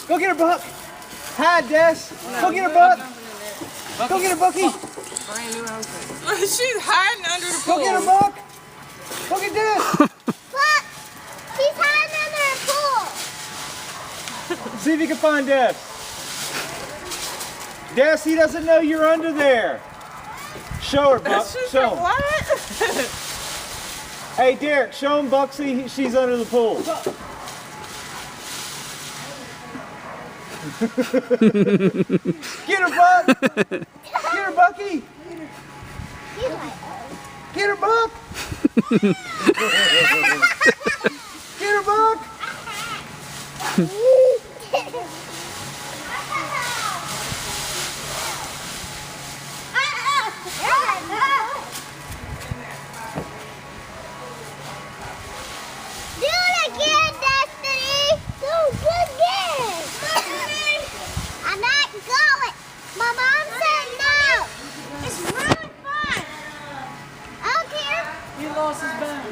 Go get her, Buck. Hi, Des. Go get her, Buck. Go get her, Bucky. Brand new outfit. She's hiding under the pool. Go get her, Buck. Go get Des. Look, she's hiding under a pool. See if you can find Des. Des, he doesn't know you're under there. Show her, Buck. She's Show like, him. what? Hey, Derek, show him Bucksy. She's under the pool. Get her, Buck. Get her, Bucky. Get her, Buck. Get her, Buck. Do it again, Destiny. Do good again. I'm not going. My mom said no. It's really fun. I don't care. He lost his bag.